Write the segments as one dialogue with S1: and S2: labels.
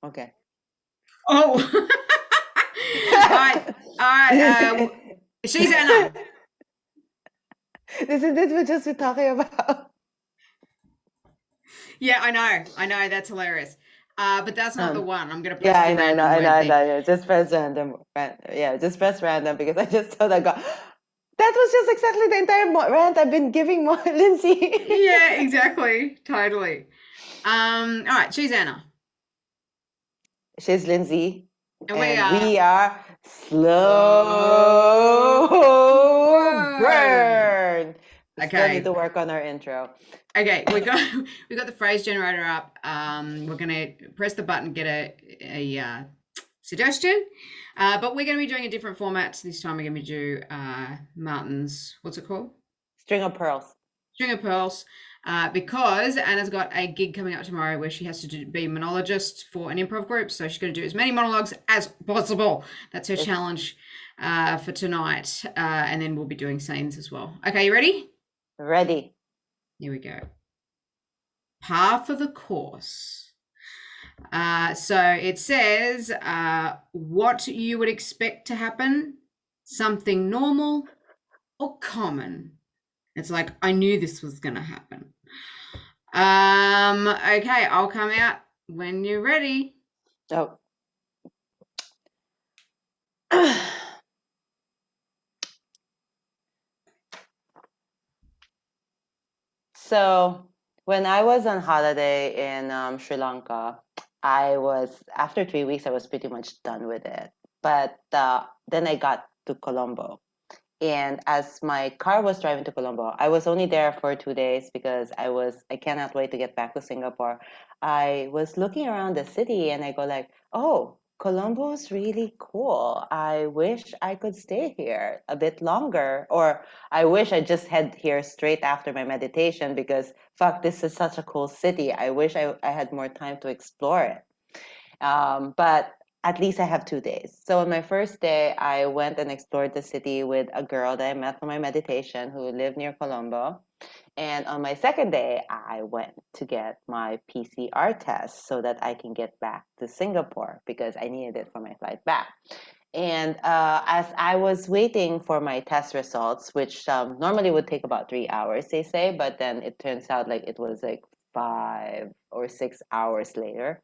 S1: Okay.
S2: Oh. All right. All right. She's Anna.
S1: Isn't this what just we're talking about?
S2: Yeah, I know. I know. That's hilarious. But that's not the one. I'm going to press
S1: Yeah,
S2: the random word thing.
S1: I know. Just press random. Yeah, just press random because I just thought I got. That was just exactly the entire rant I've been giving Lindsay.
S2: Yeah, exactly. Totally. All right. She's Anna.
S1: She's Lindsay,
S2: And we
S1: and
S2: are
S1: we are
S2: slow
S1: slow
S2: burn.
S1: burn. We still need
S2: Okay.
S1: to work on our intro.
S2: Okay, we got the phrase generator up. We're gonna press the button, get a suggestion, but we're gonna be doing a different format this time. We're gonna do Martin's, what's it called?
S1: String of pearls.
S2: String of Pearls, because Anna's got a gig coming up tomorrow where she has to be monologist for an improv group, so she's going to do as many monologues as possible. That's her challenge for tonight, and then we'll be doing scenes as well. Okay, you ready?
S1: Ready.
S2: Here we go. Par for the course. So it says what you would expect to happen, something normal or common. It's like, I knew this was going to happen. Okay, I'll come out when you're ready.
S1: Oh. So when I was on holiday in Sri Lanka, after 3 weeks, I was pretty much done with it. But then I got to Colombo. And as my car was driving to Colombo, I was only there for 2 days because I cannot wait to get back to Singapore. I was looking around the city and I go like, oh, Colombo's really cool. I wish I could stay here a bit longer, or I wish I just head here straight after my meditation because fuck, this is such a cool city. I wish I had more time to explore it. But at least I have 2 days. So on my first day, I went and explored the city with a girl that I met for my meditation who lived near Colombo. And on my second day, I went to get my PCR test so that I can get back to Singapore because I needed it for my flight back. And as I was waiting for my test results, which normally would take about 3 hours, they say, but then it turns out like it was like 5 or 6 hours later.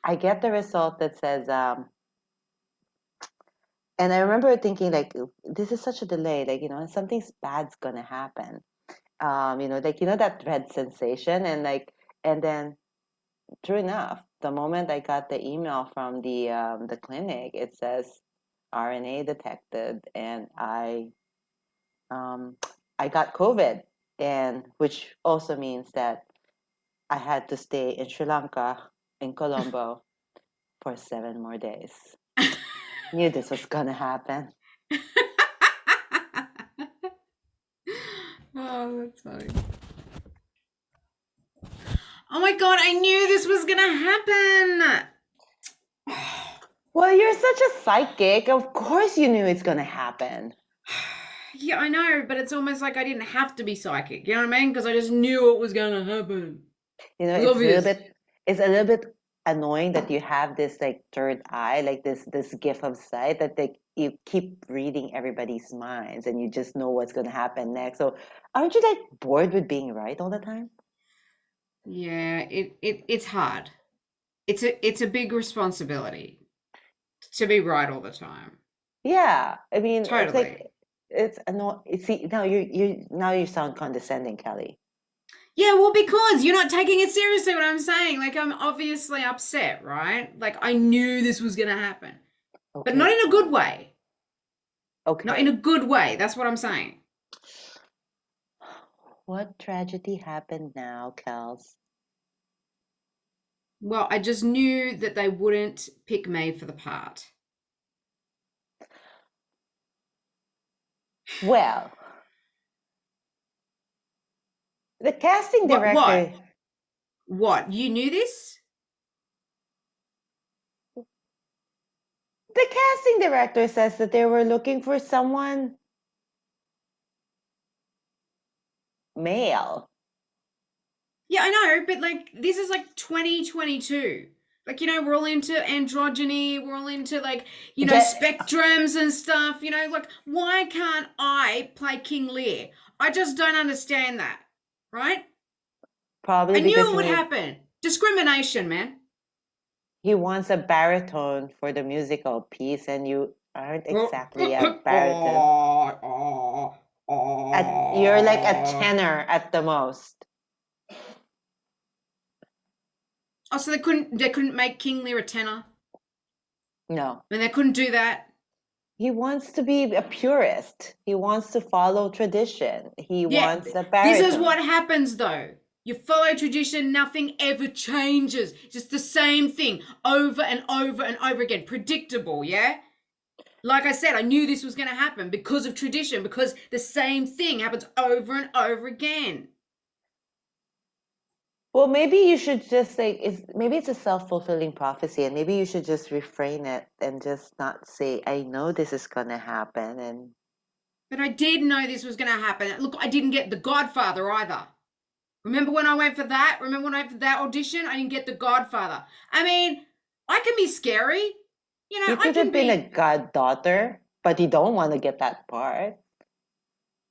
S1: I get the result that says, and I remember thinking like, this is such a delay, like, something bad's gonna happen. Like, that dread sensation, and then true enough, the moment I got the email from the clinic, it says RNA detected, and um, I got COVID, and which also means that I had to stay in Sri Lanka, in Colombo, for 7 more days. Knew this was gonna happen.
S2: Oh, that's funny. Oh my god, I knew this was gonna happen.
S1: Well, you're such a psychic. Of course you knew it's gonna happen.
S2: Yeah, I know, but it's almost like I didn't have to be psychic. You know what I mean? Because I just knew it was gonna happen. It was
S1: It's a little
S2: obvious.
S1: bit annoying that you have this like third eye, like this gift of sight that you keep reading everybody's minds and you just know what's gonna happen next. So aren't you like bored with being right all the time?
S2: Yeah, it's hard. It's a big responsibility to be right all the time.
S1: Yeah. I mean, it's like
S2: Totally.
S1: it's annoying. See, now you sound condescending, Kelly.
S2: Yeah, well, because you're not taking it seriously, what I'm saying. Like, I'm obviously upset, right? Like, I knew this was going to happen, but not
S1: Okay.
S2: in a good way. Not in a
S1: Okay.
S2: good way. That's what I'm saying.
S1: What tragedy happened now, Kels?
S2: Well, I just knew that they wouldn't pick me for the part.
S1: Well, the casting
S2: What? What?
S1: director,
S2: What? You knew this?
S1: the casting director says that they were looking for someone male.
S2: Yeah, I know, but like, this is like 2022. Like, we're all into androgyny, we're all into, like,
S1: Get
S2: spectrums and stuff, like, why can't I play King Lear? I just don't understand that, right?
S1: probably
S2: I
S1: because
S2: knew it would happen. Discrimination, man.
S1: he wants a baritone for the musical piece, and you aren't exactly a baritone. You're like a tenor at the most.
S2: Oh, so they couldn't make King Lear a tenor,
S1: No.
S2: and they couldn't do that.
S1: He wants to be a purist. He wants to follow tradition. He
S2: Yeah,
S1: wants a
S2: this is
S1: baritone.
S2: what happens though. You follow tradition, nothing ever changes. Just the same thing over and over and over again. Predictable, yeah? Like I said, I knew this was going to happen because of tradition, because the same thing happens over and over again.
S1: Well, maybe you should just like maybe it's a self-fulfilling prophecy, and maybe you should just refrain it and just not say, I know this is gonna happen, and
S2: But I did know this was going to happen. Look, I didn't get The Godfather either. Remember when I went for that? Remember when I went for that audition? I didn't get The Godfather. I mean, I can be scary.
S1: you
S2: I
S1: could have
S2: can
S1: been a
S2: be.
S1: goddaughter, but you don't want to get that part.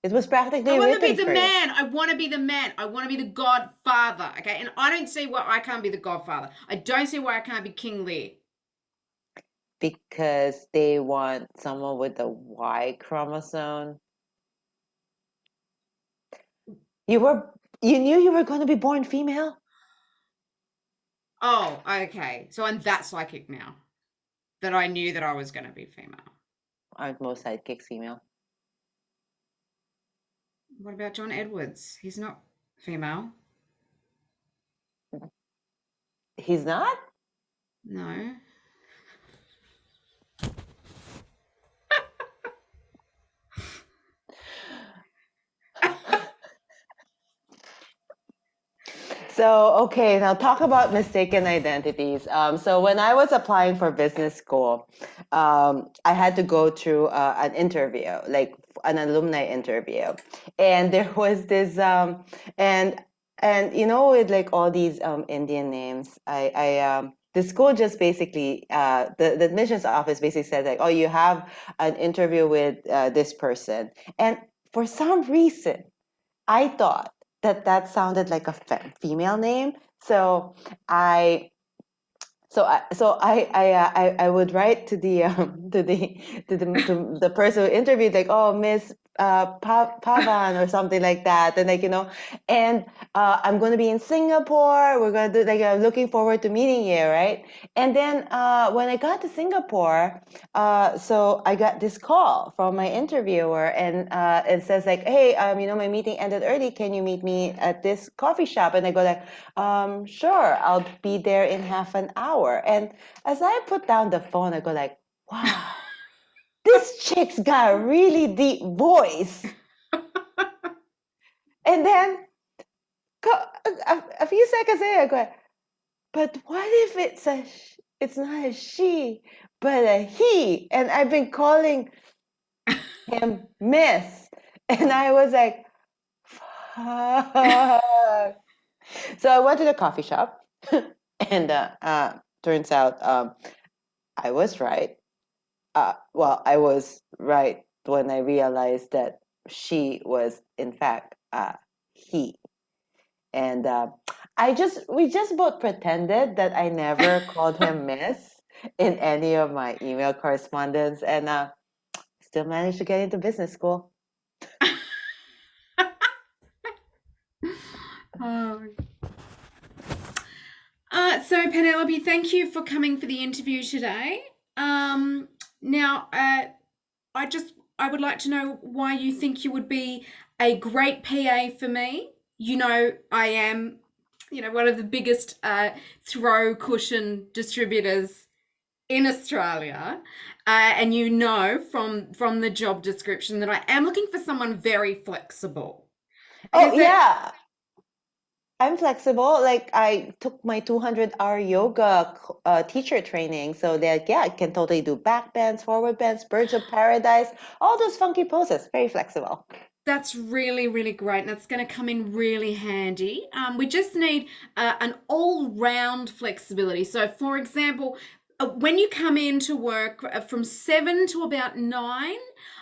S1: It was
S2: I
S1: practically
S2: want to be
S1: written
S2: the
S1: for you.
S2: man. I want to be the man. I want to be the Godfather. Okay, and I don't see why I can't be the Godfather. I don't see why I can't be King Lear.
S1: Because they want someone with the Y chromosome. You were you knew you were going to be born female?
S2: Oh, okay. So I'm that psychic now that I knew that I was going to be female.
S1: Aren't most sidekicks female?
S2: What about John Edwards? He's not female.
S1: He's not?
S2: No.
S1: So, okay, now talk about mistaken identities. So, when I was applying for business school, I had to go through an interview, like an alumni interview, and there was this, and with like all these Indian names, the school just basically, the admissions office basically said like, oh, you have an interview with this person, and for some reason, I thought that that sounded like a female name. So I I would write to the to the person who interviewed like, oh, Miss Pavan or something like that, and like and I'm going to be in Singapore. We're going to do like, I'm looking forward to meeting you, right? And then when I got to Singapore, so I got this call from my interviewer, and it says like, hey, my meeting ended early. Can you meet me at this coffee shop? And I go like, sure, I'll be there in half an hour. And as I put down the phone, I go like, wow, this chick's got a really deep voice. And then a few seconds later, I go, but what if it's not a she, but a he? And I've been calling him Miss. And I was like, fuck. So I went to the coffee shop, and turns out I was right. Well, I was right when I realized that she was, in fact, he. And we just both pretended that I never called him Miss in any of my email correspondence, and still managed to get into business school.
S2: Oh. So Penelope, thank you for coming for the interview today. Now, I would like to know why you think you would be a great PA for me. I am, one of the biggest throw cushion distributors in Australia, and from the job description that I am looking for someone very flexible.
S1: Oh,
S2: Okay, so
S1: yeah. I'm flexible. Like I took my 200-hour yoga teacher training, so that yeah, I can totally do back bends, forward bends, birds of paradise, all those funky poses. Very flexible.
S2: That's really, really great. And that's going to come in really handy. We just need an all round flexibility. So, for example, when you come in to work from 7 to about 9,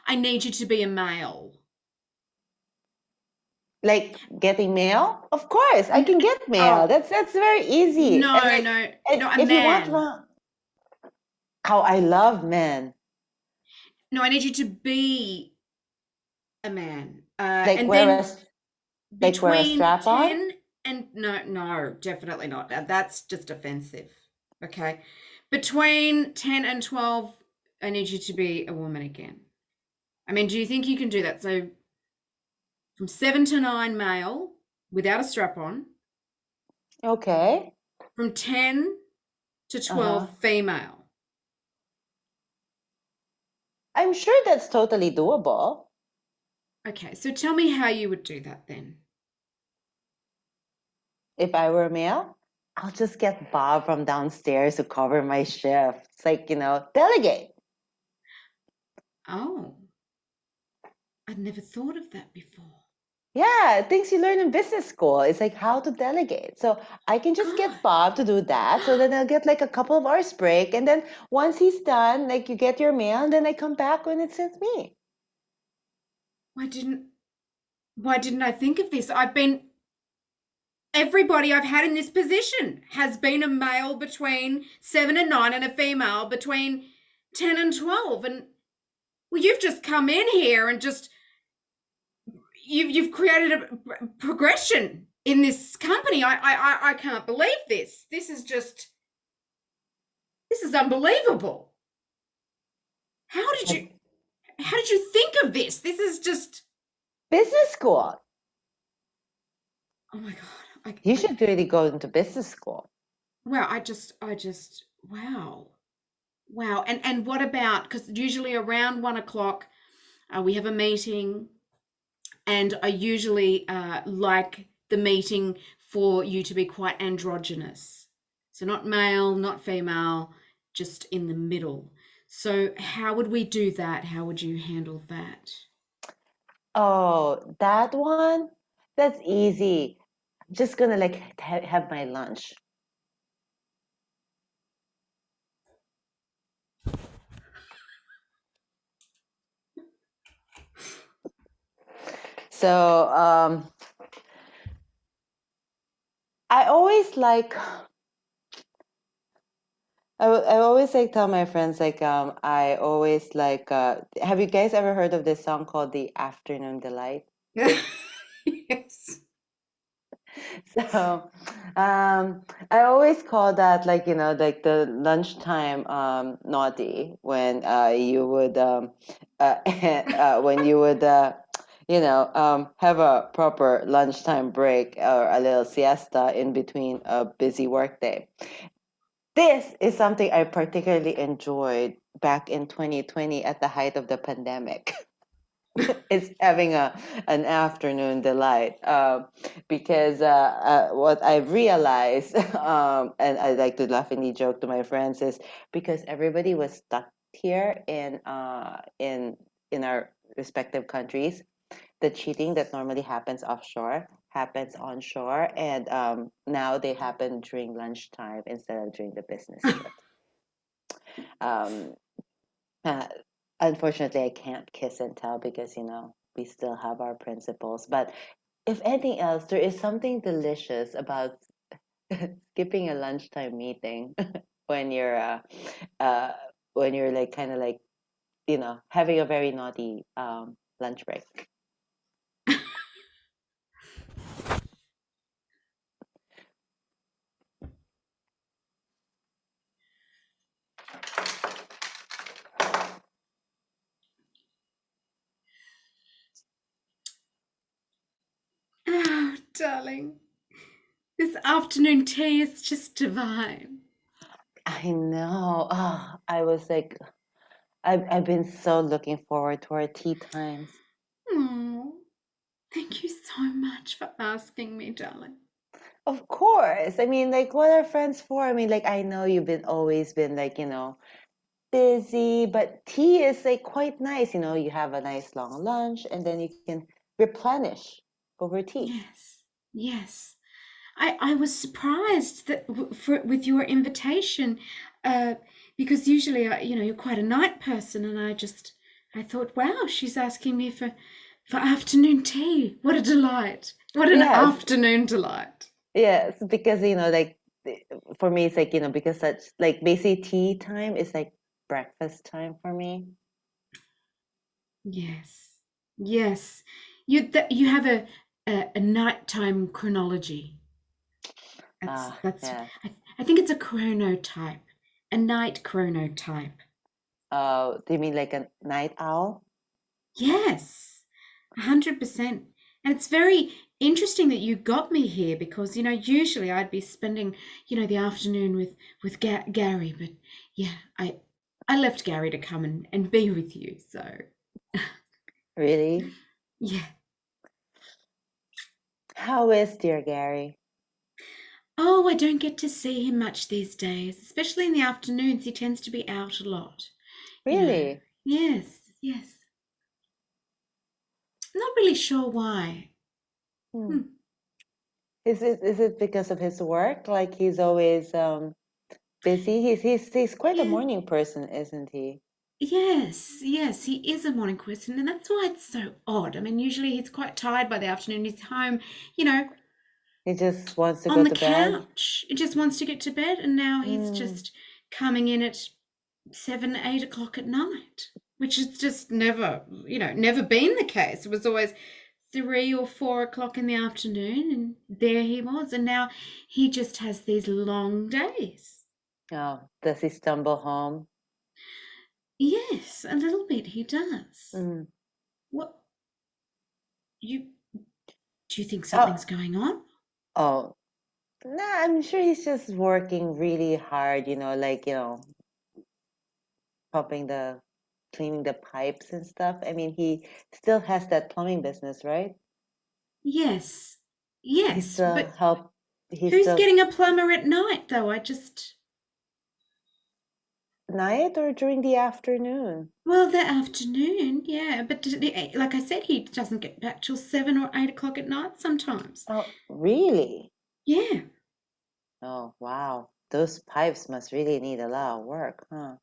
S2: I need you to be a male.
S1: Like getting mail? Of course, I can get mail.
S2: Oh,
S1: That's very easy. And
S2: no,
S1: like,
S2: no,
S1: and
S2: no, a
S1: if you want,
S2: man.
S1: well, how I love men.
S2: No, I need you to be a man.
S1: Like
S2: And
S1: wear a
S2: then
S1: wear a
S2: between
S1: strap on.
S2: 10 and no, no, definitely not. That's just offensive. Okay. Between 10 and 12, I need you to be a woman again. I mean, do you think you can do that? So from 7 to 9, male without a strap on,
S1: Okay.
S2: from 10 to
S1: Uh-huh.
S2: 12, female.
S1: I'm sure that's totally doable.
S2: Okay. So tell me how you would do that then.
S1: If I were male, I'll just get Bob from downstairs to cover my shift. It's like, delegate.
S2: Oh, I'd never thought of that before.
S1: Yeah, things you learn in business school. It's like how to delegate. So I can just
S2: God,
S1: get Bob to do that. So then I'll get like a couple of hours break. And then once he's done, like you get your mail, and then I come back when it suits me.
S2: why didn't why didn't I think of this? Everybody I've had in this position has been a male between 7 and 9 and a female between 10 and 12. And well, you've just come in here and just you've created a progression in this company. I can't believe this. This is unbelievable. How did
S1: Like
S2: you how did you think of this? This is just
S1: business school.
S2: oh my god.
S1: You should really go into business school.
S2: Wow, wow. Wow. And what about, because usually around 1 o'clock, we have a meeting, and I usually like the meeting for you to be quite androgynous. So not male, not female, just in the middle. So how would we do that? How would you handle that?
S1: Oh, that one? That's easy. I'm just gonna like have my lunch. So I always like I always like tell my friends like I always like have you guys ever heard of this song called The Afternoon Delight?
S2: Yes.
S1: So I always call that like like the lunchtime naughty when you would when you would have a proper lunchtime break or a little siesta in between a busy workday. This is something I particularly enjoyed back in 2020 at the height of the pandemic. It's having an afternoon delight because what I've realized, and I like to laughingly joke to my friends, is because everybody was stuck here in our respective countries, the cheating that normally happens offshore happens onshore, and now they happen during lunchtime instead of during the business trip. Um, uh, Unfortunately, I can't kiss and tell because we still have our principles. But if anything else, there is something delicious about skipping a lunchtime meeting when you're uh, when you're like kind of like having a very naughty lunch break.
S2: Oh, darling. This afternoon tea is just divine.
S1: I know. Oh, I was like, I've been so looking forward to our tea times.
S2: Oh, thank you so much for asking me, darling.
S1: Of course. I mean, like, what are friends for? I mean, like, I know you've been always been like, busy, but tea is like quite nice. You have a nice long lunch, and then you can replenish over tea.
S2: Yes, yes. I was surprised that with your invitation, uh, because usually you're quite a night person, and I thought, wow, she's asking me for afternoon tea. What a delight! What an
S1: Yes,
S2: afternoon delight!
S1: yes, because like for me, it's like because such like basically tea time is like breakfast time for me.
S2: Yes, yes. You have a nighttime chronology. That's
S1: Ah,
S2: that's
S1: yes.
S2: I think it's a chronotype, a night chronotype.
S1: Do you mean like a night owl?
S2: Yes, 100%. And it's very interesting that you got me here because usually I'd be spending the afternoon with Gary, but yeah, I left Gary to come and be with you. So
S1: Really?
S2: yeah.
S1: How is dear Gary?
S2: Oh, I don't get to see him much these days, especially in the afternoons. He tends to be out a lot. You know.
S1: Really?
S2: Yes, yes. Not really sure why.
S1: Hmm.
S2: Hmm.
S1: Is it because of his work? Like he's always busy? He's quite a
S2: Yeah.
S1: morning person, isn't he?
S2: Yes, yes, he is a morning person, and that's why it's so odd. I mean, usually he's quite tired by the afternoon. He's home, you know,
S1: He just wants to
S2: on
S1: go
S2: the
S1: to bed?
S2: couch. He just wants to get to bed, and now he's
S1: Mm.
S2: just coming in at 7, 8 o'clock at night, which has just never been the case. It was always 3 or 4 o'clock in the afternoon, and there he was. And now he just has these long days.
S1: Oh, does he stumble home?
S2: Yes, a little bit he does.
S1: Mm.
S2: What you do you think something's
S1: Oh,
S2: going on?
S1: oh, nah, I'm sure he's just working really hard, like, pumping cleaning the pipes and stuff. I mean, he still has that plumbing business, right?
S2: Yes.
S1: He
S2: Yes,
S1: still
S2: but
S1: help, he
S2: who's
S1: still
S2: getting a plumber at night though? I just
S1: night or during the afternoon?
S2: Well, the afternoon, yeah, but like I said, he doesn't get back till 7 or 8 o'clock at night sometimes.
S1: Oh, really?
S2: Yeah.
S1: Oh, wow. Those pipes must really need a lot of work, huh?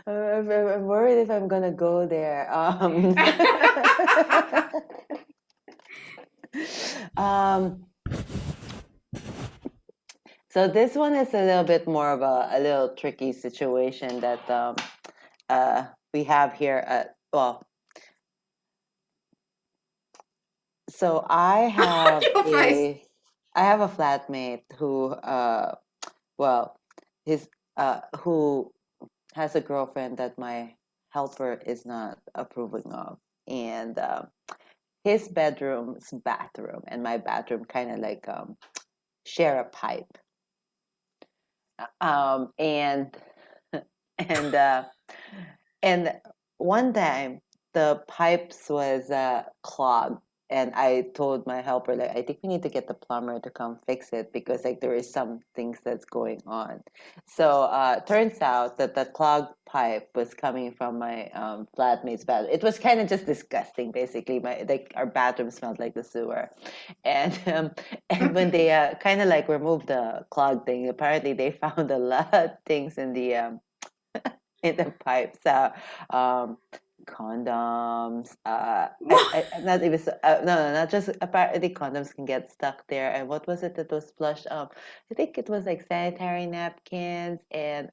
S1: I'm worried if I'm gonna go there. Um, so this one is a little bit more of a little tricky situation that we have here at, well, so
S2: Your face.
S1: I have a flatmate who well his who has a girlfriend that my helper is not approving of, and his bedroom's bathroom and my bathroom kind of like share a pipe, and and and one time the pipes was clogged, and I told my helper, like, I think we need to get the plumber to come fix it because like there is some things that's going on. So turns out that the clogged pipe was coming from my flatmate's bathroom. It was kind of just disgusting, basically. My like our bathroom smelled like the sewer, and and when they kind of like removed the clog thing, apparently they found a lot of things in the pipes. Um, condoms.
S2: What?
S1: Not even no, no, not just apparently condoms can get stuck there. And what was it that was flushed? I think it was like sanitary napkins and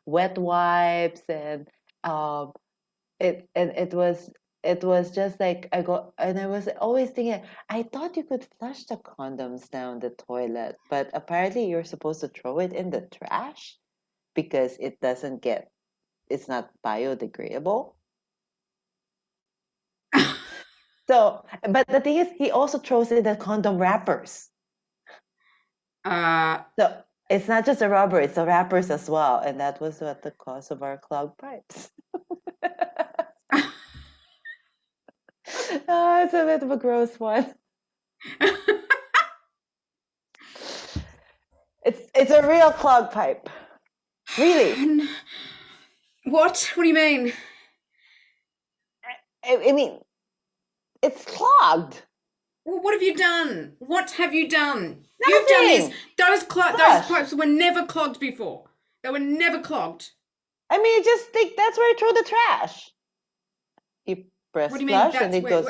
S1: wet wipes and um, it was just like I go and I was always thinking I thought you could flush the condoms down the toilet, but apparently you're supposed to throw it in the trash because it's not biodegradable. So, but the thing is, he also throws in the condom wrappers.
S2: uh
S1: So it's not just the rubber; it's the wrappers as well, and that was what the cause of our clogged pipes. It's a bit of a gross one. It's a real clog pipe. Really.
S2: What? What do you mean?
S1: I mean, it's clogged.
S2: Well, what have you done? What have you done? You've done this.
S1: Nothing.
S2: Those
S1: Gosh.
S2: pipes were never clogged before. They were never clogged.
S1: I mean, just think that's where I throw the trash. You press
S2: What do you mean?
S1: flush and
S2: That's
S1: it
S2: where.
S1: goes.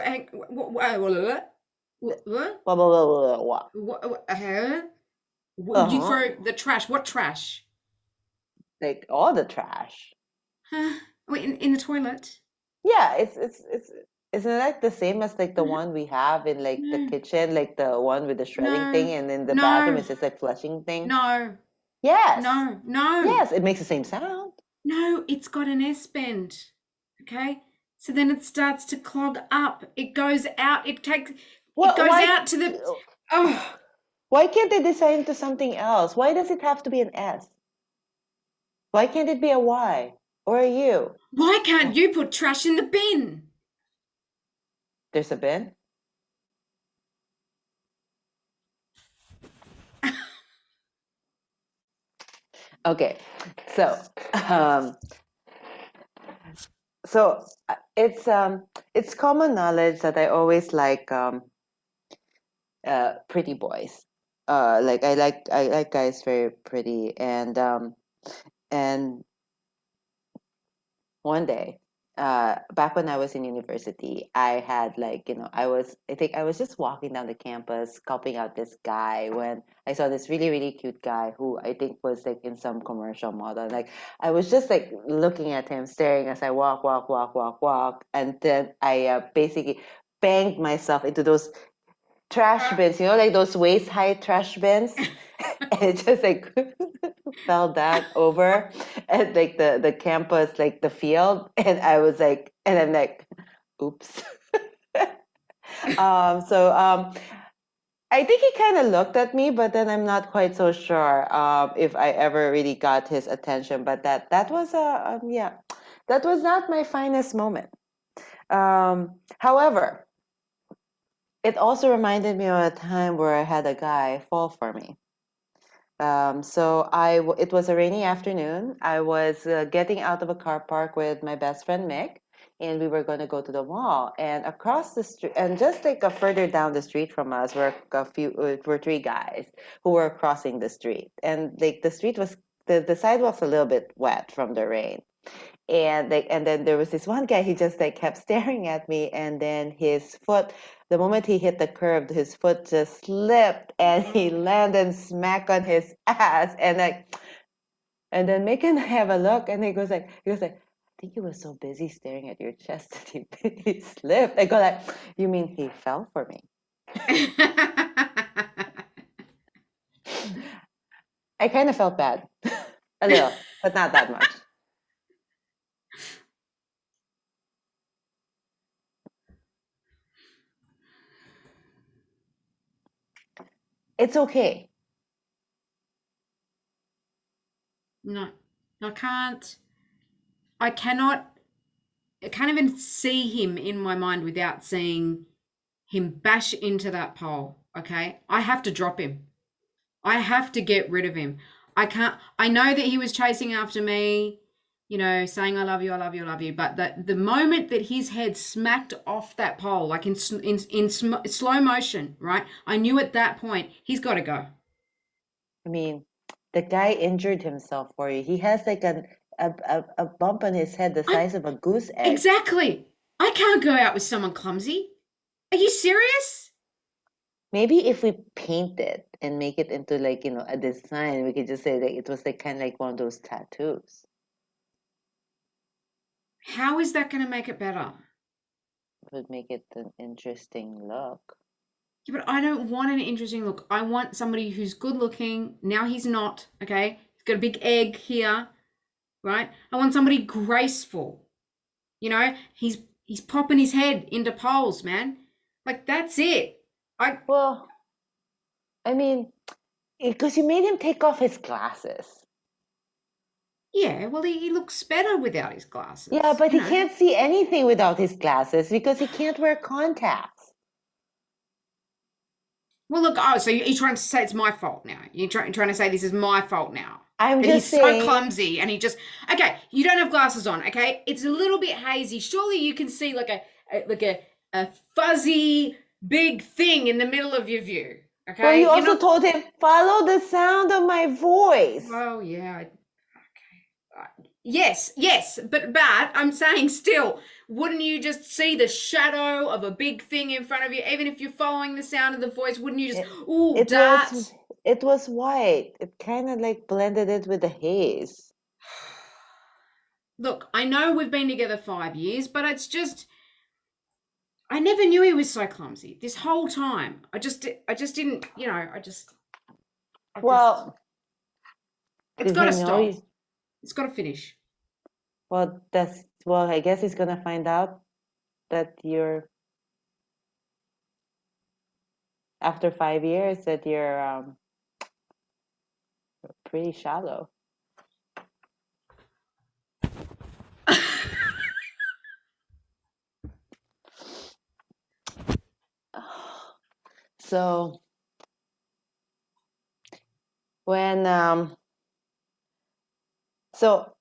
S2: What?
S1: Blah, blah, blah, blah, blah.
S2: You throw the trash. What trash?
S1: Like all the trash.
S2: Wait, in the toilet?
S1: Yeah, it's isn't it like the same as like the one we have in like the
S2: No,
S1: kitchen, like the one with the shredding
S2: no,
S1: thing, and in the bathroom
S2: no,
S1: it's just like flushing thing?
S2: no,
S1: Yes.
S2: no, no,
S1: Yes, it makes the same sound.
S2: no. It's got an S bend. Okay, so then it starts to clog up. It goes out. It
S1: What
S2: goes
S1: why
S2: out to the. Oh,
S1: why can't they design to something else? Why does it have to be an S? Why can't it be a Y or a U?
S2: why can't you put trash in the bin?
S1: There's a bin. Okay, so um, it's common knowledge that I always like pretty boys. Like I like guys very pretty, and one day, back when I was in university, I had like, I think I was just walking down the campus, scoping out this guy when I saw this really, really cute guy who I think was like in some commercial model. Like I was just like looking at him, staring as I walk, walk, walk, walk, walk. And then I basically banged myself into those trash bins, like those waist high trash bins. And it just like fell down over at like the campus, like the field. And I was like, and I'm like, oops. So I think he kind of looked at me, but then I'm not quite so sure if I ever really got his attention. But that was yeah, that was not my finest moment. However, it also reminded me of a time where I had a guy fall for me. It was a rainy afternoon. I was getting out of a car park with my best friend Mick, and we were going to go to the mall. And across the street, and just like a further down the street from us, were three guys who were crossing the street. And like the street was the sidewalk's a little bit wet from the rain. And then there was this one guy, he just like kept staring at me, and then his foot, the moment he hit the curb, his foot just slipped and he landed smack on his ass. And then Mick and I have a look, and he goes like, I think he was so busy staring at your chest that he slipped. I go like, you mean he fell for me? I kind of felt bad. A little, but not that much. It's okay.
S2: No, I can't. I cannot. I can't even see him in my mind without seeing him bash into that pole. Okay, I have to drop him. I have to get rid of him. I can't. I know that he was chasing after me, saying "I love you, I love you, I love you." But the moment that his head smacked off that pole, like in slow motion, right? I knew at that point he's got to go.
S1: I mean, the guy injured himself for you. He has like a bump on his head the
S2: I
S1: size of a goose egg.
S2: exactly. I can't go out with someone clumsy. Are you serious?
S1: Maybe if we paint it and make it into like, a design, we could just say that it was like kind of like one of those tattoos.
S2: How is that going to make it better?
S1: It would make it an interesting look.
S2: Yeah, but I don't want an interesting look. I want somebody who's good looking. Now he's not, okay? He's got a big egg here, right? I want somebody graceful. He's popping his head into poles, man. Like that's it. I
S1: Well, I mean, because you made him take off his glasses.
S2: Yeah, well, he looks better without his
S1: Yeah,
S2: glasses,
S1: but
S2: you
S1: he
S2: know.
S1: can't see anything without his glasses because he can't wear contacts.
S2: Well, look, so you're trying to say it's my fault now. You're trying to say this is my fault now.
S1: I'm
S2: That
S1: just
S2: he's so
S1: saying,
S2: clumsy and he just, okay, you don't have glasses on, okay? It's a little bit hazy. Surely you can see like a fuzzy big thing in the middle of your view,
S1: well, you
S2: okay? You're
S1: also
S2: not,
S1: told him, follow the sound of my voice.
S2: well, yeah, okay. Yes, but I'm saying still, wouldn't you just see the shadow of a big thing in front of you? Even if you're following the sound of the voice, wouldn't you just,
S1: It,
S2: ooh,
S1: it was
S2: that?
S1: it was white. It kind of like blended it with the haze.
S2: Look, I know we've been together 5 years, but it's just I never knew he was so clumsy this whole time. I just didn't, I just
S1: Well,
S2: it's
S1: did
S2: got
S1: he
S2: to
S1: know
S2: stop.
S1: you?
S2: It's got to finish.
S1: Well, I guess he's gonna find out that you're after 5 years that you're pretty shallow. So when so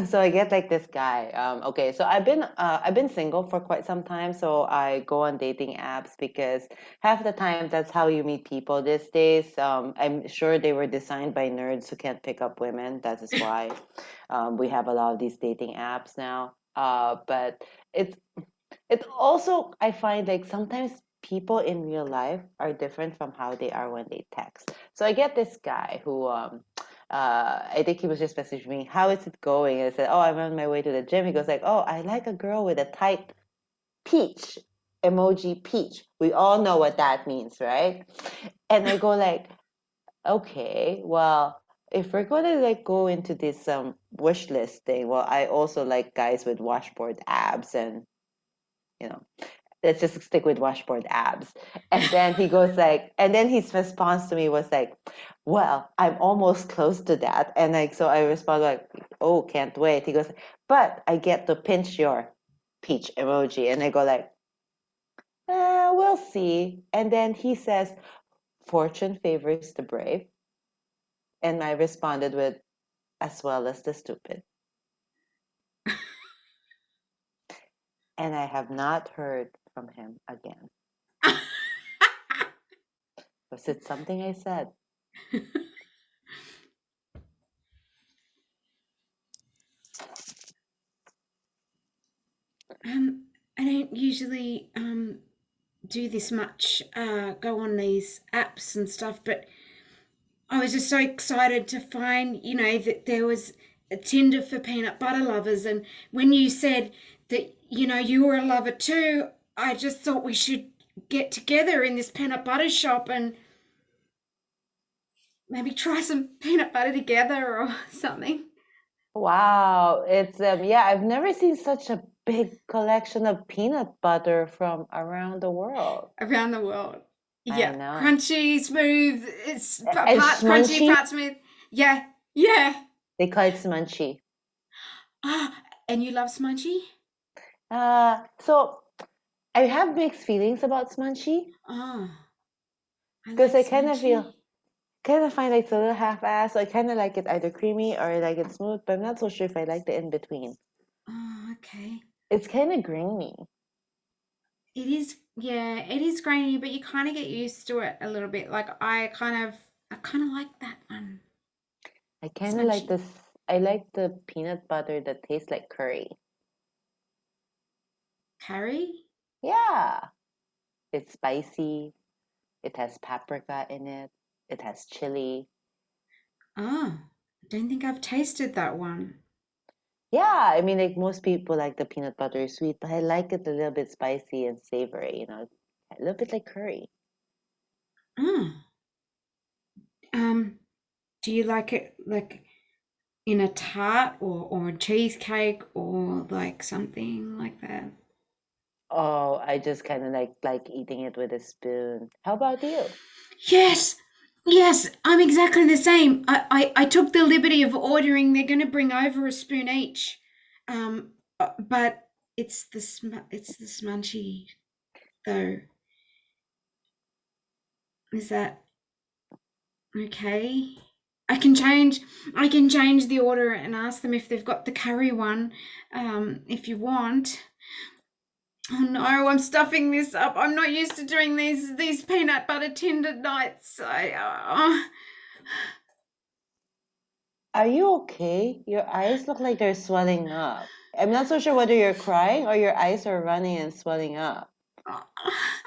S1: so I get like this guy. Okay, so I've been single for quite some time, so I go on dating apps because half the time that's how you meet people these days. I'm sure they were designed by nerds who can't pick up women. That is why we have a lot of these dating apps now. But it's it also I find like sometimes people in real life are different from how they are when they text. So I get this guy who I think he was just messaging me, how is it going? And I said, oh, I'm on my way to the gym. He goes like, oh, I like a girl with a tight peach emoji peach. We all know what that means, right? And I go like, okay, well, if we're gonna like go into this wish list thing, well, I also like guys with washboard abs and you know let's just stick with washboard abs. And then he goes like, and then his response to me was like, well, I'm almost close to that. And like, so I respond like, oh, can't wait. He goes, but I get to pinch your peach emoji. And I go like, we'll see. And then he says, fortune favors the brave. And I responded with, as well as the stupid. And I have not heard from him again. Was it something I said?
S2: I don't usually do this much, go on these apps and stuff, but I was just so excited to find, that there was a Tinder for peanut butter lovers. And when you said that, you were a lover too, I just thought we should get together in this peanut butter shop and maybe try some peanut butter together or something.
S1: Wow, it's yeah, I've never seen such a big collection of peanut butter from around the world.
S2: Around the world.
S1: I
S2: Yeah,
S1: know.
S2: crunchy, smooth. It's
S1: And
S2: part crunchy,
S1: smunchy,
S2: part smooth. Yeah, yeah.
S1: they call it smunchy.
S2: Ah, and you love smudgy?
S1: So I have mixed feelings about smunchy
S2: Oh, I
S1: because
S2: like
S1: I kind of find like it's a little half-assed. So I kind of like it either creamy or like it's smooth, but I'm not so sure if I like the in between.
S2: Oh, okay.
S1: It's kind of grainy.
S2: It is, yeah, it is grainy, but you kind of get used to it a little bit. Like I kind of like that one,
S1: I kind of like
S2: smudgy.
S1: this. I like the peanut butter that tastes like curry.
S2: Curry?
S1: Yeah, it's spicy. It has paprika in it. It has chili.
S2: Oh, I don't think I've tasted that one.
S1: Yeah, I mean, like most people like the peanut butter sweet, but I like it a little bit spicy and savory, a little bit like curry.
S2: Oh, um, do you like it like in a tart or a cheesecake or like something like that?
S1: Oh, I just kind of like eating it with a spoon. How about you?
S2: Yes, Yes, I'm exactly the same. I took the liberty of ordering. They're going to bring over a spoon each, but it's the smunchy though. Is that okay? I can change. I can change the order and ask them if they've got the curry one. If you want. Oh no, I'm stuffing this up. I'm not used to doing these peanut butter tender nights.
S1: Are you okay? Your eyes look like they're swelling up. I'm not so sure whether you're crying or your eyes are running and swelling up.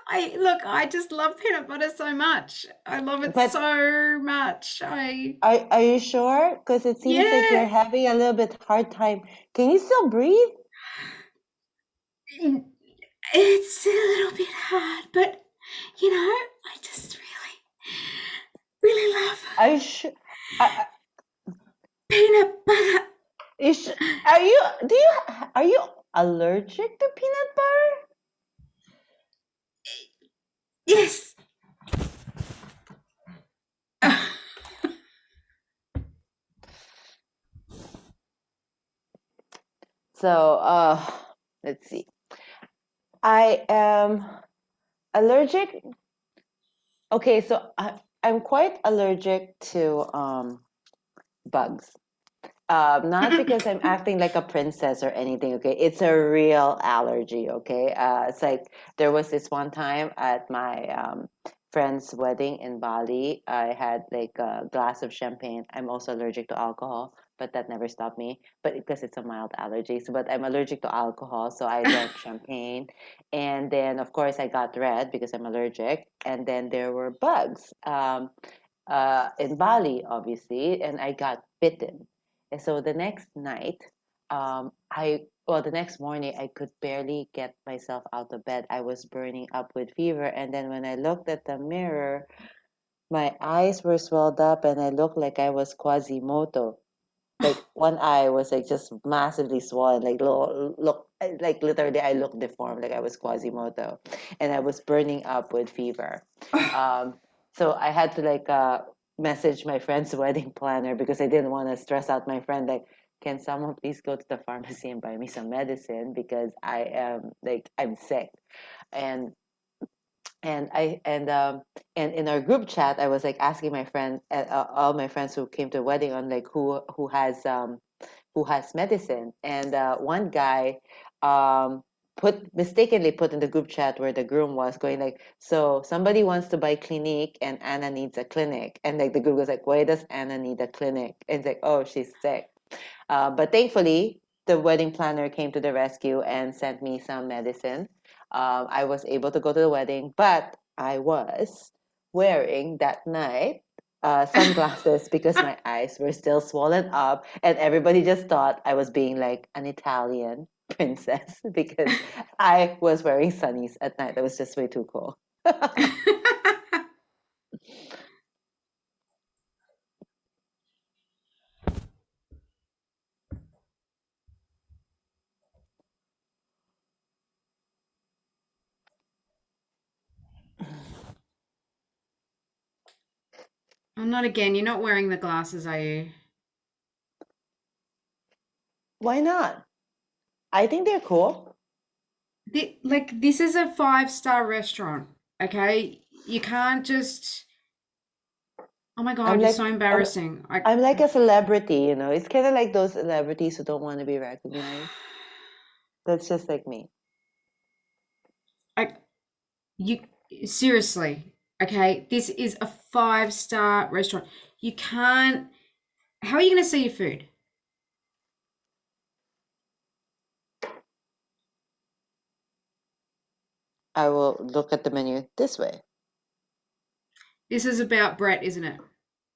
S2: I look. I just love peanut butter so much. I love it
S1: But
S2: so much.
S1: are you sure? Because it seems like you're
S2: Yeah.
S1: having a little bit hard time. Can you still breathe?
S2: It's a little bit hard, but I just really love
S1: Are you sure?
S2: peanut butter.
S1: Is are you do you are you allergic to peanut butter?
S2: Yes.
S1: So let's see. I am allergic. Okay, so I'm quite allergic to bugs. Not because I'm acting like a princess or anything, okay? It's a real allergy, okay? It's like there was this one time at my friend's wedding in Bali. I had like a glass of champagne. I'm also allergic to alcohol, but that never stopped me. But because it's a mild allergy, so but I'm allergic to alcohol, so I drank champagne, and then of course I got red because I'm allergic, and then there were bugs. In Bali, obviously, and I got bitten. And so the next night, the next morning, I could barely get myself out of bed. I was burning up with fever. And then when I looked at the mirror, my eyes were swelled up and I looked like I was Quasimodo. Like one eye was like just massively swollen, like like literally I looked deformed, like I was Quasimodo, and I was burning up with fever. Um, so I had to like message my friend's wedding planner because I didn't want to stress out my friend. Like, can someone please go to the pharmacy and buy me some medicine because I am like I'm sick, and and I and in our group chat I was like asking my friend, all my friends who came to the wedding on like who has medicine. And one guy um, mistakenly put in the group chat where the groom was going like, so somebody wants to buy Clinique and Anna needs a clinic. And like the group was like, why does Anna need a clinic? And it's like, oh, she's sick. But thankfully, the wedding planner came to the rescue and sent me some medicine. I was able to go to the wedding, but I was wearing that night sunglasses because my eyes were still swollen up, and everybody just thought I was being like an Italian princess because I was wearing sunnies at night. That was just way too cool.
S2: I'm not again. You're not wearing the glasses, are you?
S1: Why not? I think they're cool.
S2: Like this is a five-star restaurant, okay? You can't just. Oh my
S1: I'm
S2: God, you're
S1: like
S2: so
S1: I'm,
S2: embarrassing.
S1: I'm like a celebrity, you know. It's kind of like those celebrities who don't want to be recognized. That's just like me.
S2: I you seriously, okay? This is a five-star restaurant. You can't. How are you going to see your food?
S1: I will look at the menu this way.
S2: This is about Brett, isn't it?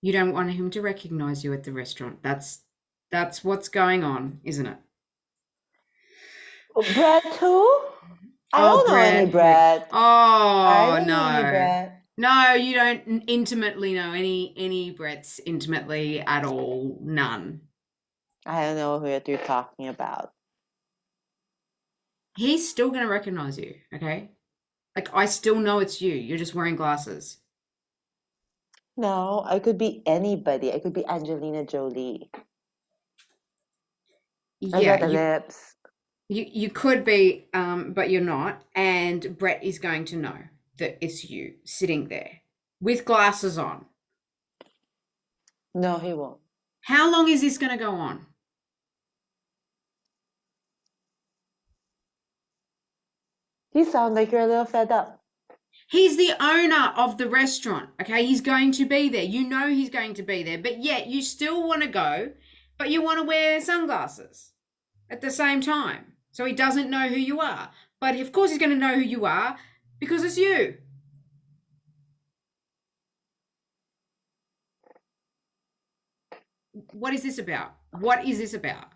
S2: You don't want him to recognize you at the restaurant. That's what's going on, isn't it?
S1: Brett who? I
S2: Oh,
S1: don't know any
S2: Brett, who?
S1: Brett. I
S2: Oh
S1: don't know any
S2: no,
S1: Brett.
S2: no, you don't intimately know any Bretts intimately at all. None.
S1: I don't know who you're talking about.
S2: He's still gonna recognize you. Okay, like I still know it's you. You're just wearing glasses.
S1: No, I could be anybody. I could be Angelina Jolie. I
S2: Yeah,
S1: got the lips.
S2: you could be, but you're not. And Brett is going to know that it's you sitting there with glasses on.
S1: No, he won't.
S2: How long is this going to go on?
S1: You sound like you're a little fed up.
S2: He's the owner of the restaurant, okay? He's going to be there. You know he's going to be there, but yet you still want to go, but you want to wear sunglasses at the same time. So he doesn't know who you are. But of course he's going to know who you are because it's you. What is this about? What is this about?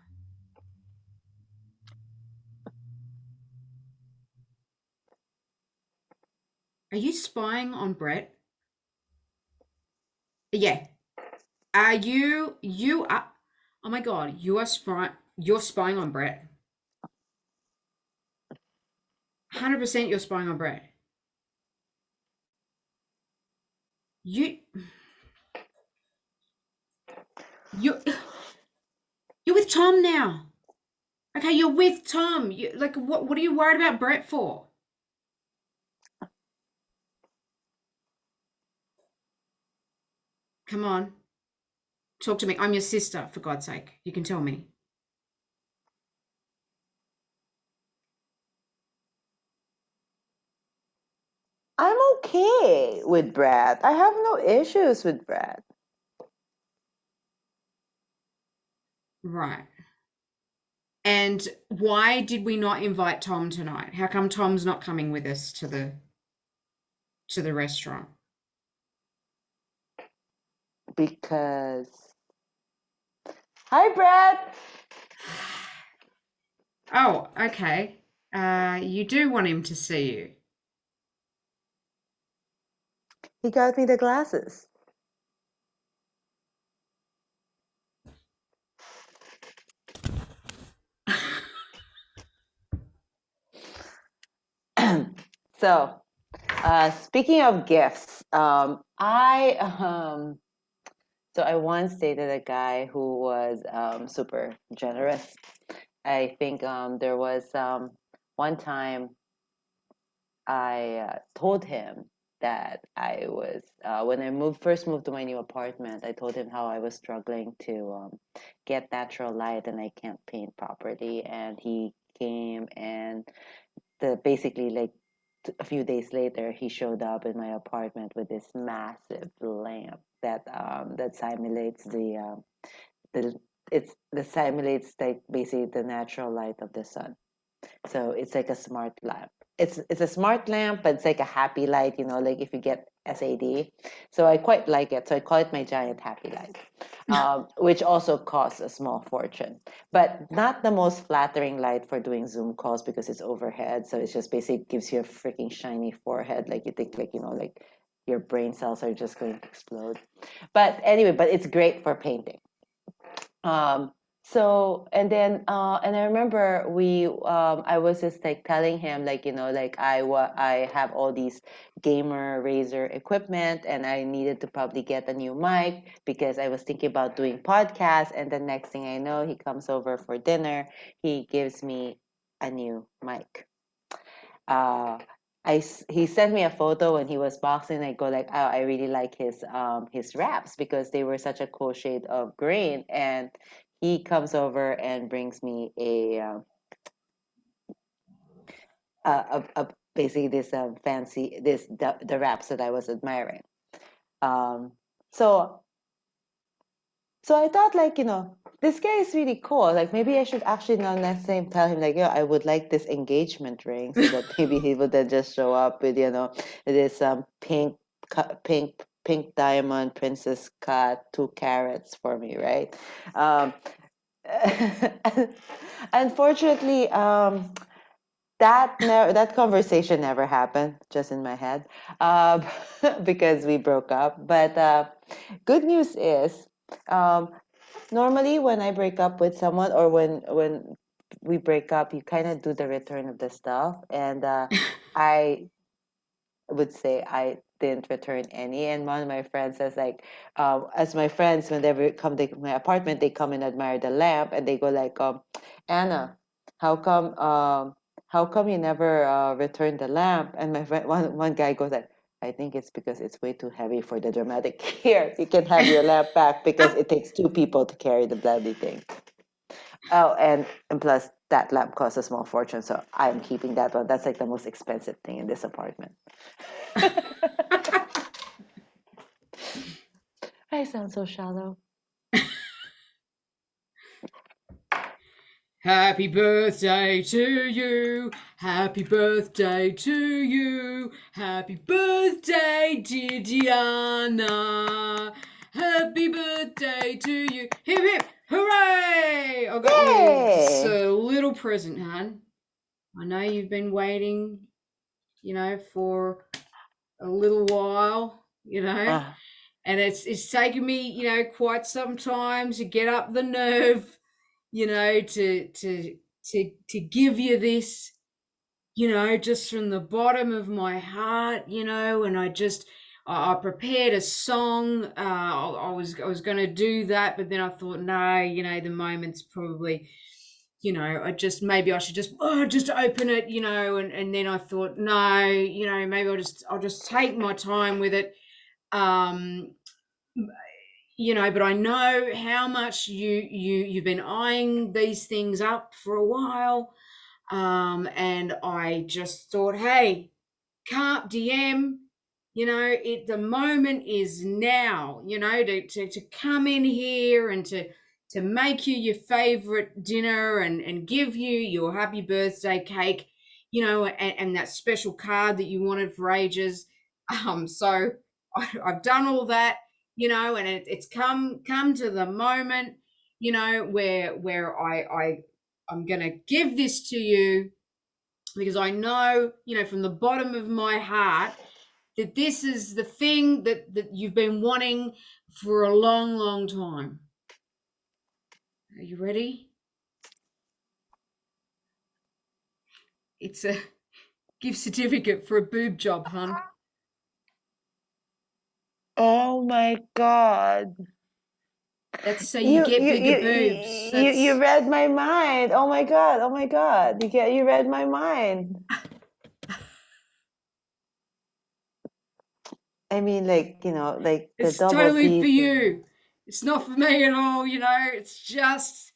S2: Are you spying on Brett? Yeah. Are you are oh my god, you're spying on Brett. 100% you're spying on Brett. You you you're with Tom now. Okay, you're with Tom. Like what are you worried about Brett for? Come on. Talk to me. I'm your sister, for God's sake. You can tell me.
S1: I'm okay with Brad. I have no issues with Brad.
S2: Right. And why did we not invite Tom tonight? How come Tom's not coming with us to the restaurant?
S1: Because. Hi, Brad.
S2: Oh, okay. You do want him to see you.
S1: He got me the glasses. So, speaking of gifts, so I once dated a guy who was super generous. I think there was one time I told him that I was when I first moved to my new apartment. I told him how I was struggling to get natural light and I can't paint properly, and he came and basically like a few days later he showed up in my apartment with this massive lamp that simulates the the simulates like basically the natural light of the sun. So it's like a smart lamp. It's a smart lamp, but it's like a happy light, like if you get SAD. So I quite like it. So I call it my giant happy light, which also costs a small fortune, but not the most flattering light for doing Zoom calls because it's overhead. So it's just basically gives you a freaking shiny forehead, like you think like like your brain cells are just going to explode. But anyway, but it's great for painting. Um, so and I remember I was just like telling him like like I have all these gamer Razer equipment and I needed to probably get a new mic because I was thinking about doing podcasts, and the next thing I know he comes over for dinner, he gives me a new mic. uh he sent me a photo when he was boxing. I go like, oh, I really like his wraps because they were such a cool shade of green. And he comes over and brings me a basically this fancy the wraps that I was admiring. Um, so So I thought, like, this guy is really cool. Like, maybe I should actually now next time tell him, like, I would like this engagement ring, so that maybe he would then just show up with, this pink diamond princess cut 2 carats for me, right? Um, Unfortunately, that conversation never happened, just in my head, uh, because we broke up. But good news is, um, normally when I break up with someone, or when we break up, you kind of do the return of the stuff, and I would say didn't return any. And one of my friends says like, as my friends, when they come to my apartment, they come and admire the lamp, and they go like, Anna, how come how come you never returned the lamp? And my friend, one guy goes like, I think it's because it's way too heavy for the dramatic. Here, you can have your lamp back because it takes two people to carry the bloody thing. Oh, and plus that lamp costs a small fortune, so I'm keeping that one. That's like the most expensive thing in this apartment. I sound so shallow.
S2: Happy birthday to you. Happy birthday to you. Happy birthday, dear Diana. Happy birthday to you. Hip hip, hooray! I got you this
S1: Yay!
S2: little present, hon. I know you've been waiting, for a little while,
S1: Ah,
S2: and it's taken me, quite some time to get up the nerve, to give you this, just from the bottom of my heart, and I prepared a song. I was going to do that, but then I thought, no, the moment's probably, maybe I should just open it, and then I thought, no, maybe I'll just take my time with it. But I know how much you've been eyeing these things up for a while. And I just thought, hey, can't DM, the moment is now, to come in here and to make you your favorite dinner and give you your happy birthday cake, and that special card that you wanted for ages. So I've done all that, and it's come to the moment, where I'm gonna give this to you, because I know, from the bottom of my heart, that this is the thing that you've been wanting for a long, long time. Are you ready? It's a gift certificate for a boob job, hun.
S1: oh my God!
S2: That's so you get bigger boobs.
S1: You read my mind. Oh my God! Oh my God! You read my mind. I mean, like like the
S2: It's
S1: double
S2: totally for
S1: D thing.
S2: you. It's not for me at all, It's just,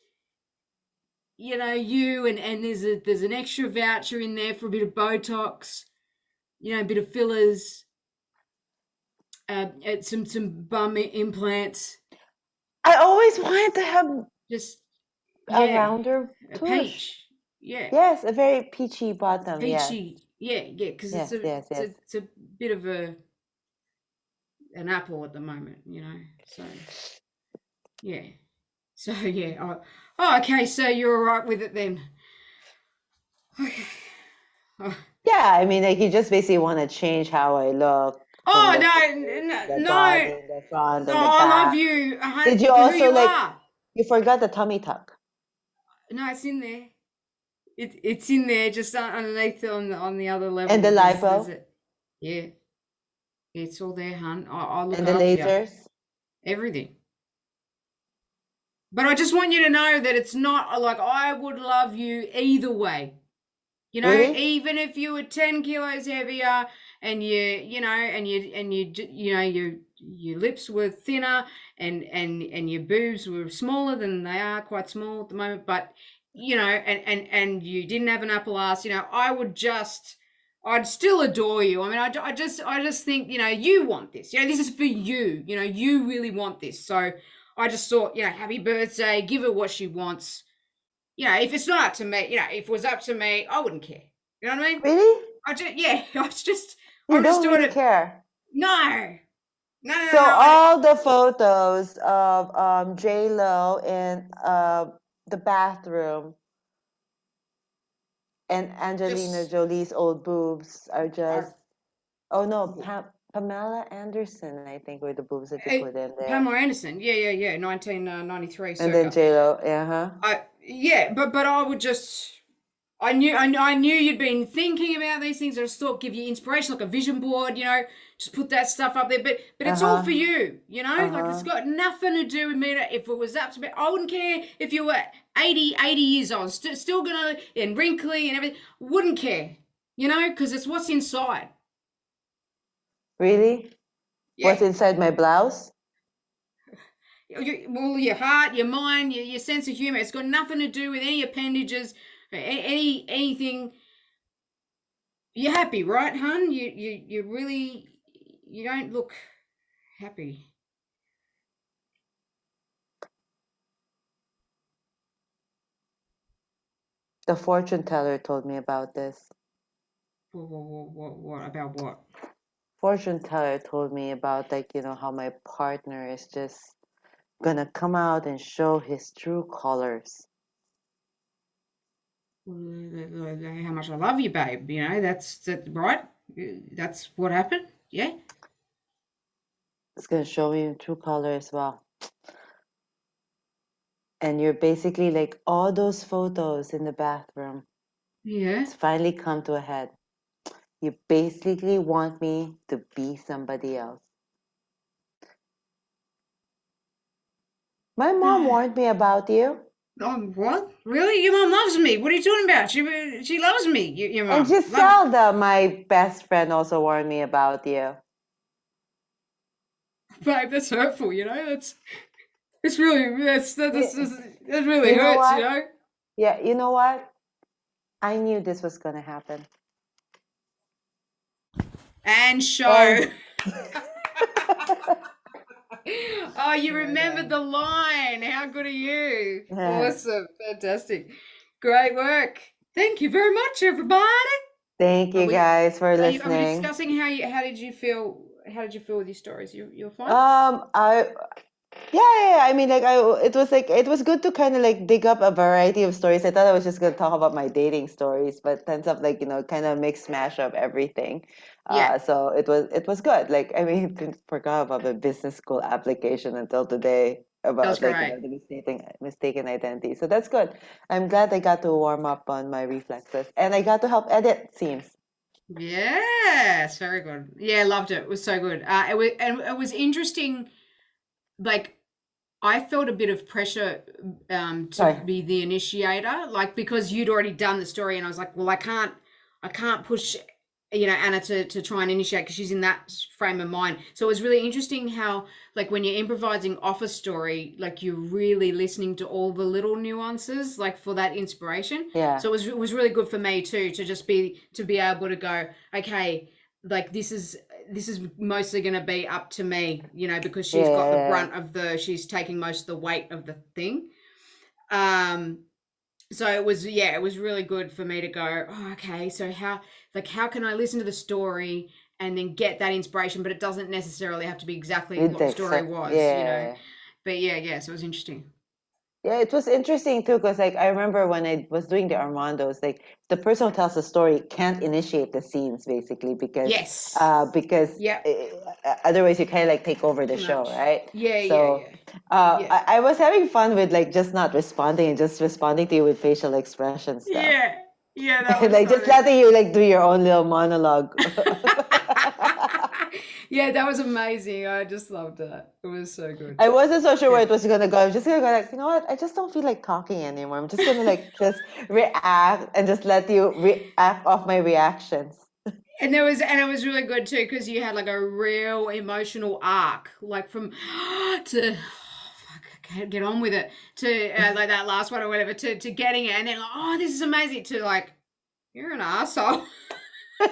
S2: you, and there's an extra voucher in there for a bit of Botox, a bit of fillers, some bum implants.
S1: I always wanted to have
S2: Just,
S1: a
S2: yeah,
S1: rounder
S2: a
S1: tush.
S2: peach. Yeah,
S1: Yes, a very peachy bottom. Yes,
S2: peachy. Yeah, because it's
S1: yes,
S2: a
S1: yes,
S2: it's a
S1: yes.
S2: it's a bit of an apple at the moment, So yeah, so yeah. Oh, okay. So you're all right with it then? Okay. Oh,
S1: Yeah, I mean, like you just basically want to change how I look from
S2: oh
S1: the
S2: no,
S1: face and the
S2: no.
S1: body, the front
S2: Oh,
S1: and the
S2: I love
S1: back.
S2: you
S1: Did you
S2: for who
S1: also
S2: you
S1: like?
S2: are.
S1: You forgot the tummy tuck
S2: No, it's in there. It's in there, just underneath on the other
S1: and the
S2: level. There's
S1: lipo
S2: it. Yeah, it's all there, hun. I'll look
S1: and the
S2: after you.
S1: lasers.
S2: Everything. But I just want you to know that it's not like I would love you either way.
S1: Really?
S2: Even if you were 10 kilos heavier and your lips were thinner and your boobs were smaller than they are, quite small at the moment, but and you didn't have an apple ass, I'd still adore you. I mean, I just think, you want this. This is for you. You really want this. So I just thought, happy birthday, give her what she wants. If it's not up to me, if it was up to me, I wouldn't care. You know what I mean?
S1: Really?
S2: Yeah,
S1: You
S2: I'm just
S1: don't
S2: doing
S1: really
S2: it.
S1: care.
S2: No, no, no,
S1: So
S2: no.
S1: all the photos of J Lo in the bathroom and Angelina
S2: Just,
S1: Jolie's old boobs are
S2: I,
S1: just. Oh no, Pamela Anderson, I think, were the boobs that you put in there,
S2: Pamela Anderson. Yeah. 1993
S1: and then
S2: circa.
S1: J Lo. Yeah, huh.
S2: Yeah, but I would just, I knew you'd been thinking about these things. I just thought give you inspiration, like a vision board, just put that stuff up there. But it's all for
S1: Uh-huh.
S2: you, like it's
S1: Uh-huh.
S2: got nothing to do with me. If it was up to me, I wouldn't care if you were 80 years old, still gonna and wrinkly and everything. Wouldn't care, because it's what's inside.
S1: Really? What's
S2: Yeah.
S1: inside my blouse?
S2: Well, your heart, your mind, your sense of humor. It's got nothing to do with any appendages, anything. You're happy, right, hun? You really you don't look happy.
S1: The fortune teller told me about this.
S2: What about what?
S1: Fortune teller told me about, like, how my partner is just gonna come out and show his true colors.
S2: How much I love you, babe. That's right. That's what happened. Yeah.
S1: It's gonna show me true colors. Well, and you're basically like all those photos in the bathroom.
S2: Yeah.
S1: It's finally come to a head. You basically want me to be somebody else. My mom warned me about you.
S2: Oh, what? Really? Your mom loves me. What are you talking about? She loves me. Your
S1: And
S2: mom loves.
S1: Giselda, my best friend, also warned me about you.
S2: Babe, that's hurtful. It's really
S1: You,
S2: that really
S1: you know
S2: hurts.
S1: what? Yeah, you know what? I knew this was gonna happen.
S2: And show.
S1: And
S2: Oh, you
S1: oh my
S2: remembered
S1: God.
S2: the line. How good are you?
S1: Yeah.
S2: Awesome. Fantastic. Great work. Thank you very much, everybody.
S1: Thank
S2: Are
S1: you
S2: we
S1: guys for
S2: are we
S1: listening.
S2: discussing how did you feel with these stories? You're fine?
S1: I yeah. I mean, like, it was good to kind of like dig up a variety of stories. I thought I was just gonna talk about my dating stories, but ends up like kind of mix mash of everything.
S2: Yeah.
S1: So it was good. Like, I mean, forgot about the business school application until today
S2: That was
S1: about like
S2: great.
S1: the mistaken identity. So that's good. I'm glad I got to warm up on my reflexes, and I got to help edit scenes.
S2: Yes, very good. Yeah, loved it. It was so good. It was interesting. Like I felt a bit of pressure to
S1: Sorry.
S2: be the initiator, like because you'd already done the story, and I was like, well, I can't push, Anna to try and initiate because she's in that frame of mind. So it was really interesting how, like, when you're improvising off a story, like you're really listening to all the little nuances, like for that inspiration.
S1: Yeah.
S2: So it was really good for me too to just be able to go, okay, like this is mostly going to be up to me, because
S1: Yeah.
S2: she's got the
S1: Yeah.
S2: brunt of she's taking most of the weight of the thing. Um, so it was really good for me to go, oh, okay, so how can I listen to the story and then get that inspiration, but it doesn't necessarily have to be exactly
S1: It
S2: what the
S1: takes.
S2: story was,
S1: Yeah.
S2: But yeah, so it was interesting.
S1: Yeah, it was interesting too, because like I remember when I was doing the Armandos, like the person who tells the story can't initiate the scenes basically
S2: Yes.
S1: because
S2: Yep.
S1: otherwise you kind of like take over the
S2: Too
S1: show,
S2: much.
S1: right?
S2: Yeah, yeah,
S1: So
S2: yeah. Yeah.
S1: I was having fun with like just not responding and just responding to you with facial expression stuff,
S2: Yeah. Yeah, that
S1: and
S2: was
S1: like just
S2: funny.
S1: letting you like do your own little monologue.
S2: Yeah, that was amazing. I just loved that. It was so good.
S1: I wasn't so sure
S2: Yeah.
S1: where it was gonna go. I was just gonna go like, you know what? I just don't feel like talking anymore. I'm just gonna like just react and just let you react off my reactions.
S2: And it was really good too because you had like a real emotional arc, like from to fuck, I can't get on with it to like that last one or whatever to getting it, and then like, oh, this is amazing to like you're an asshole. You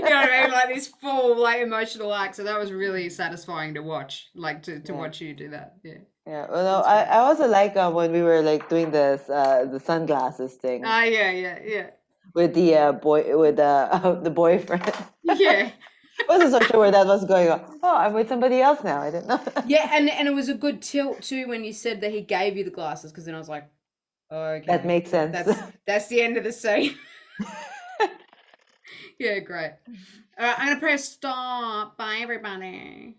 S2: know what I mean? Like this full like emotional arc. So that was really satisfying to watch, like to
S1: Yeah.
S2: watch you do that. Yeah,
S1: Yeah. Well, no,
S2: that's
S1: I,
S2: great.
S1: I also like when we were like doing this the sunglasses thing
S2: Ah, yeah.
S1: with the boy with the boyfriend.
S2: Yeah.
S1: Wasn't so sure where that was going on. Oh, I'm with somebody else now. I didn't know.
S2: Yeah, and it was a good tilt too when you said that he gave you the glasses because then I was like, oh,
S1: That
S2: okay,
S1: makes sense.
S2: that's the end of the scene. Yeah, great. All right, I'm gonna press stop. Bye, everybody.